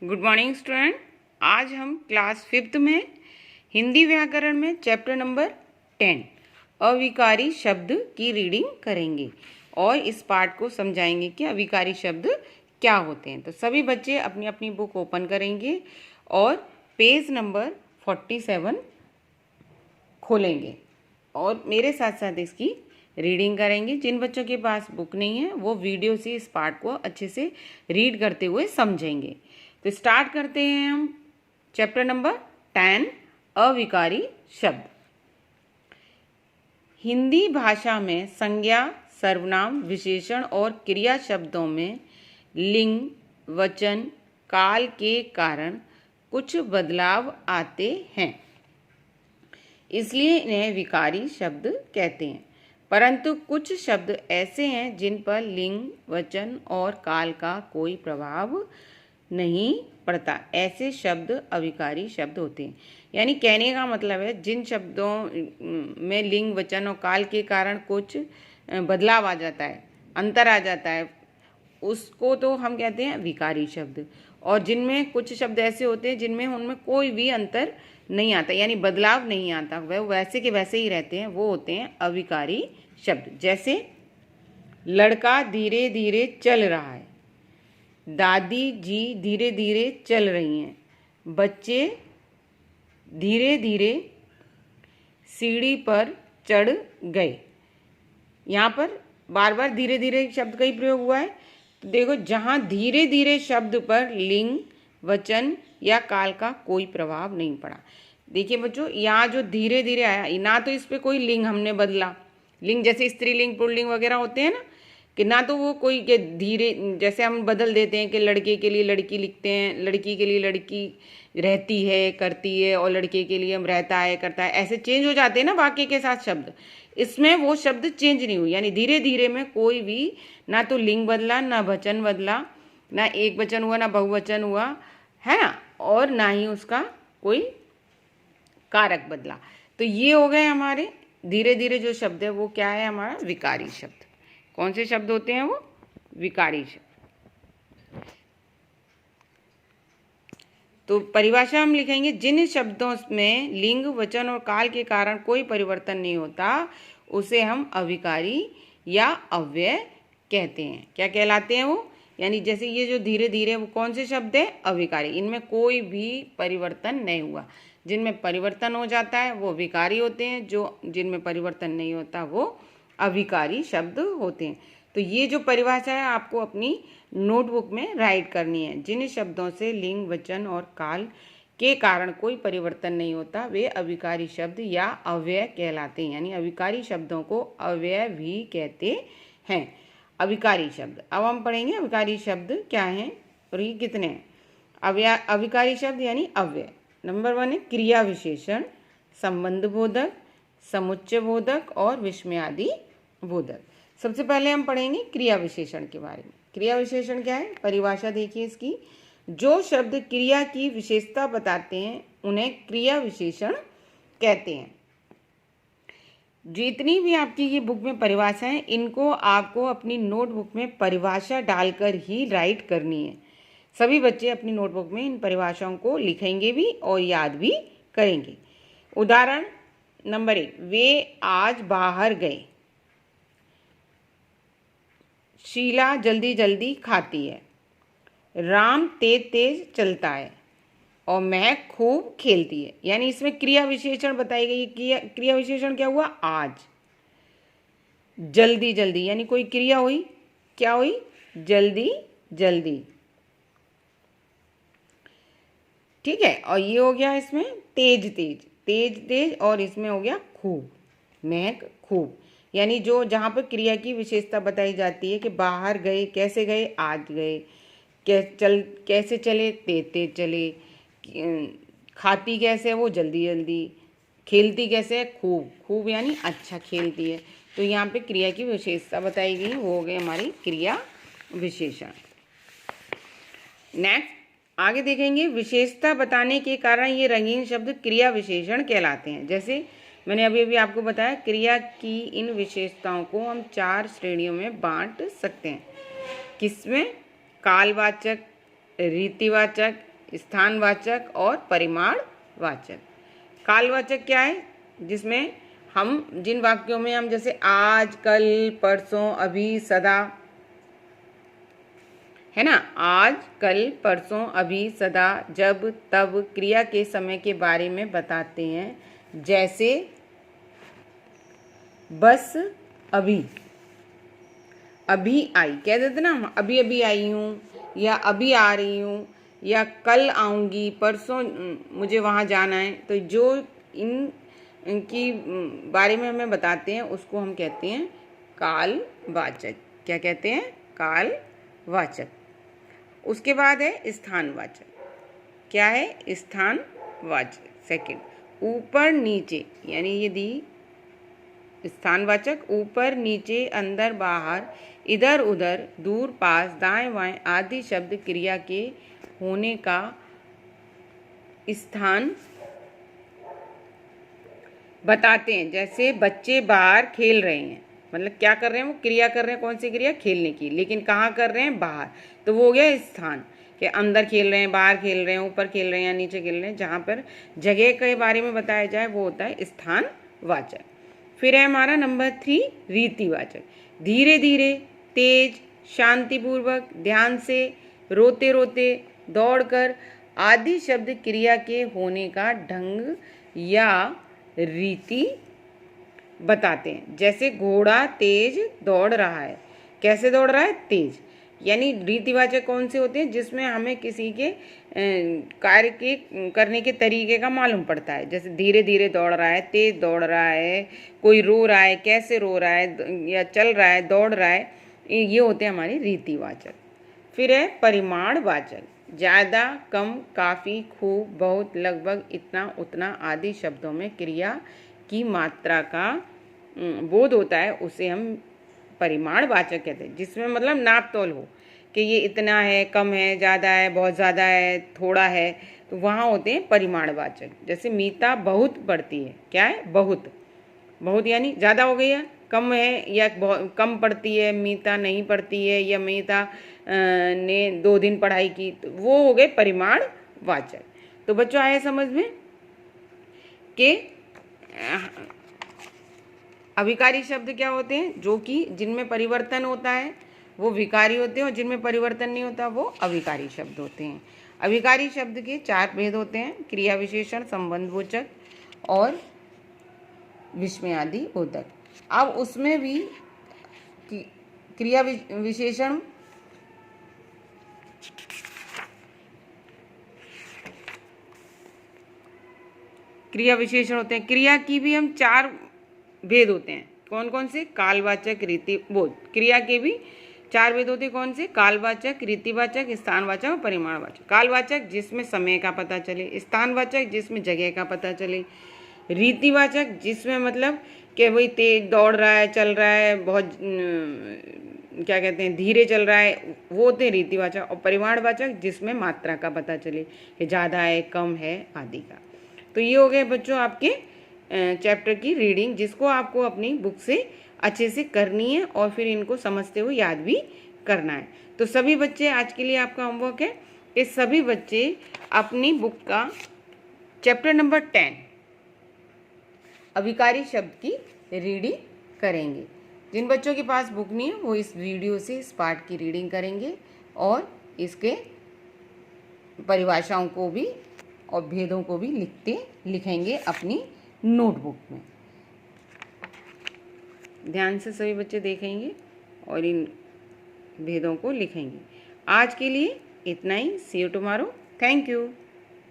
Good morning student. आज हम class 5th में हिंदी व्याकरण में चैप्टर नंबर 10 अविकारी शब्द की रीडिंग करेंगे और इस पार्ट को समझाएंगे कि अविकारी शब्द क्या होते हैं। तो सभी बच्चे अपनी अपनी बुक ओपन करेंगे और पेज नंबर 47 खोलेंगे और मेरे साथ साथ इसकी रीडिंग करेंगे। जिन बच्चों के पास बुक नहीं है वो वीडियो से इस पार्ट को अच्छे से रीड करते हुए समझेंगे। तो स्टार्ट करते हैं हम चैप्टर नंबर 10 अविकारी शब्द। हिंदी भाषा में संज्ञा, सर्वनाम, विशेषण और क्रिया शब्दों में लिंग, वचन, काल के कारण कुछ बदलाव आते हैं, इसलिए इन्हें विकारी शब्द कहते हैं। परंतु कुछ शब्द ऐसे हैं जिन पर लिंग, वचन और काल का कोई प्रभाव नहीं पड़ता, ऐसे शब्द अविकारी शब्द होते हैं। यानी कहने का मतलब है जिन शब्दों में लिंग, वचन और काल के कारण कुछ बदलाव आ जाता है, अंतर आ जाता है, उसको तो हम कहते हैं विकारी शब्द। और जिनमें कुछ शब्द ऐसे होते हैं जिनमें उनमें कोई भी अंतर नहीं आता, यानी बदलाव नहीं आता, वह वैसे के वैसे ही रहते हैं, वो होते हैं अविकारी शब्द। जैसे लड़का धीरे धीरे चल रहा है, दादी जी धीरे धीरे चल रही हैं, बच्चे धीरे धीरे सीढ़ी पर चढ़ गए। यहाँ पर बार बार धीरे धीरे शब्द का ही प्रयोग हुआ है। तो देखो, जहाँ धीरे धीरे शब्द पर लिंग, वचन या काल का कोई प्रभाव नहीं पड़ा। देखिए बच्चों, यहाँ जो धीरे धीरे आया, ना तो इस पर कोई लिंग हमने बदला, लिंग जैसे स्त्रीलिंग, पुल्लिंग वगैरह होते हैं ना, कि ना तो वो कोई के धीरे, जैसे हम बदल देते हैं कि लड़के के लिए लड़की लिखते हैं, लड़की के लिए लड़की रहती है, करती है, और लड़के के लिए हम रहता है, करता है, ऐसे चेंज हो जाते हैं ना वाक्य के साथ शब्द। इसमें वो शब्द चेंज नहीं हुई, यानी धीरे धीरे में कोई भी ना तो लिंग बदला, ना वचन बदला, ना एक वचन हुआ, ना बहुवचन हुआ, है ना, और ना ही उसका कोई कारक बदला। तो ये हो गए हमारे धीरे धीरे जो शब्द है वो क्या है, हमारा विकारी शब्द। कौन से शब्द होते हैं वो? विकारी शब्द। तो परिभाषा हम लिखेंगे, जिन शब्दों में लिंग, वचन और काल के कारण कोई परिवर्तन नहीं होता उसे हम अविकारी या अव्यय कहते हैं। क्या कहलाते हैं वो? यानी जैसे ये जो धीरे धीरे, वो कौन से शब्द है? अविकारी। इनमें कोई भी परिवर्तन नहीं हुआ। जिनमें परिवर्तन हो जाता है वो विकारी होते हैं, जो जिनमें परिवर्तन नहीं होता वो अविकारी शब्द होते हैं। तो ये जो परिभाषा है आपको अपनी नोटबुक में राइट करनी है। जिन शब्दों से लिंग, वचन और काल के कारण कोई परिवर्तन नहीं होता वे अविकारी शब्द या अव्यय कहलाते हैं। यानी अविकारी शब्दों को अव्यय भी कहते हैं। अविकारी शब्द अब हम पढ़ेंगे। अविकारी शब्द क्या हैं और ये कितने हैं? अविकारी शब्द यानी अव्यय। नंबर 1 है क्रिया विशेषण, संबंध बोधक, समुच्चय बोधक और विस्मयादि बोधक। सबसे पहले हम पढ़ेंगे क्रिया विशेषण के बारे में। क्रिया विशेषण क्या है? परिभाषा देखिए इसकी। जो शब्द क्रिया की विशेषता बताते हैं उन्हें क्रिया विशेषण कहते हैं। जितनी भी आपकी ये बुक में परिभाषा है, इनको आपको अपनी नोटबुक में परिभाषा डालकर ही राइट करनी है। सभी बच्चे अपनी नोटबुक में इन परिभाषाओं को लिखेंगे भी और याद भी करेंगे। उदाहरण नंबर 1, वे आज बाहर गए। शीला जल्दी जल्दी खाती है। राम तेज तेज चलता है और महक खूब खेलती है। यानी इसमें क्रिया विशेषण बताई गई। क्रिया विशेषण क्या हुआ? आज। जल्दी जल्दी यानी कोई क्रिया हुई, क्या हुई? जल्दी जल्दी। ठीक है, और ये हो गया इसमें तेज तेज, तेज तेज, और इसमें हो गया खूब, महक खूब। यानी जो जहाँ पर क्रिया की विशेषता बताई जाती है कि बाहर गए, कैसे गए? आज गए। कैसे चले? तेज तेज चले। खाती कैसे? वो जल्दी जल्दी। खेलती कैसे है? खूब। खूब यानी अच्छा खेलती है। तो यहाँ पे क्रिया की विशेषता बताई गई, वो हो गई हमारी क्रिया विशेषण। नेक्स्ट आगे देखेंगे, विशेषता बताने के कारण ये रंगीन शब्द क्रिया विशेषण कहलाते हैं। जैसे मैंने अभी अभी आपको बताया, क्रिया की इन विशेषताओं को हम 4 श्रेणियों में बांट सकते हैं। किसमें? कालवाचक, रीतिवाचक, स्थानवाचक और परिमाणवाचक। कालवाचक क्या है? जिसमें हम जिन वाक्यों में हम जैसे आज, कल, परसों, अभी, सदा, है ना, आज, कल, परसों, अभी, सदा, जब, तब क्रिया के समय के बारे में बताते हैं। जैसे बस अभी, अभी आई कह देते ना, अभी अभी आई हूँ, या अभी आ रही हूँ, या कल आऊँगी, परसों मुझे वहाँ जाना है। तो जो इनकी बारे में हमें बताते हैं उसको हम कहते हैं कालवाचक। क्या कहते हैं? कालवाचक। उसके बाद है स्थानवाचक। क्या है? स्थानवाचक। सेकंड, ऊपर नीचे, यानी यदि स्थानवाचक ऊपर नीचे, अंदर बाहर, इधर उधर, दूर पास, दाएं बाएं आदि शब्द क्रिया के होने का स्थान बताते हैं। जैसे बच्चे बाहर खेल रहे हैं, मतलब क्या कर रहे हैं? वो क्रिया कर रहे हैं। कौन सी क्रिया? खेलने की। लेकिन कहाँ कर रहे हैं? बाहर। तो वो हो गया स्थान, कि अंदर खेल रहे हैं, बाहर खेल रहे हैं, ऊपर खेल रहे हैं या नीचे खेल रहे हैं। जहाँ पर जगह के बारे में बताया जाए वो होता है स्थानवाचक। फिर है हमारा नंबर 3 रीतिवाचक। धीरे धीरे, तेज, शांतिपूर्वक, ध्यान से, रोते रोते, दौड़कर आदि शब्द क्रिया के होने का ढंग या रीति बताते हैं। जैसे घोड़ा तेज दौड़ रहा है। कैसे दौड़ रहा है? तेज। यानी रीतिवाचक कौन से होते हैं? जिसमें हमें किसी के कार्य के करने के तरीके का मालूम पड़ता है। जैसे धीरे धीरे दौड़ रहा है, तेज दौड़ रहा है, कोई रो रहा है, कैसे रो रहा है, या चल रहा है, दौड़ रहा है, ये होते हैं हमारे रीतिवाचक। फिर है परिमाणवाचक। ज़्यादा, कम, काफ़ी, खूब, बहुत, लगभग, इतना, उतना आदि शब्दों में क्रिया की मात्रा का बोध होता है, उसे हम परिमाणवाचक कहते हैं। जिसमें मतलब नाप तोल हो कि ये इतना है, कम है, ज़्यादा है, बहुत ज़्यादा है, थोड़ा है, तो वहाँ होते हैं परिमाणवाचक। जैसे मीता बहुत पढ़ती है। क्या है? बहुत। बहुत यानी ज़्यादा हो गई है, कम है, या बहुत कम पढ़ती है, मीता नहीं पढ़ती है, या मीता ने 2 दिन पढ़ाई की, तो वो हो गए परिमाणवाचक। तो बच्चों आए समझ में कि अविकारी शब्द क्या होते हैं? जो कि जिनमें परिवर्तन होता है वो विकारी होते हैं, और जिनमें परिवर्तन नहीं होता वो अविकारी शब्द होते हैं। अविकारी शब्द के 4 भेद होते हैं: क्रिया विशेषण, संबंधवाचक और विस्मयादि बोधक। अब उसमें भी क्रिया विशेषण होते हैं। क्रिया की भी हम 4 भेद होते हैं। कौन कौन से? कालवाचक, रीतिबोध। क्रिया के भी 4 भेद होते हैं। कौन से? कालवाचक, रीतिवाचक, स्थानवाचक और परिमाणवाचक। कालवाचक जिसमें समय का पता चले, स्थानवाचक जिसमें जगह का पता चले, रीतिवाचक जिसमें मतलब कि भाई तेज दौड़ रहा है, चल रहा है, बहुत क्या कहते हैं, धीरे चल रहा है, वो होते हैं रीतिवाचक। और परिमाणवाचक जिसमें मात्रा का पता चले कि ज़्यादा है, कम है, आदि का। तो ये हो गए बच्चों आपके चैप्टर की रीडिंग, जिसको आपको अपनी बुक से अच्छे से करनी है और फिर इनको समझते हुए याद भी करना है। तो सभी बच्चे, आज के लिए आपका होमवर्क है कि सभी बच्चे अपनी बुक का चैप्टर नंबर 10 अविकारी शब्द की रीडिंग करेंगे। जिन बच्चों के पास बुक नहीं है वो इस वीडियो से इस पार्ट की रीडिंग करेंगे और इसके परिभाषाओं को भी और भेदों को भी लिखेंगे अपनी नोटबुक में। ध्यान से सभी बच्चे देखेंगे और इन भेदों को लिखेंगे। आज के लिए इतना ही। सी यू टुमारो। Thank you.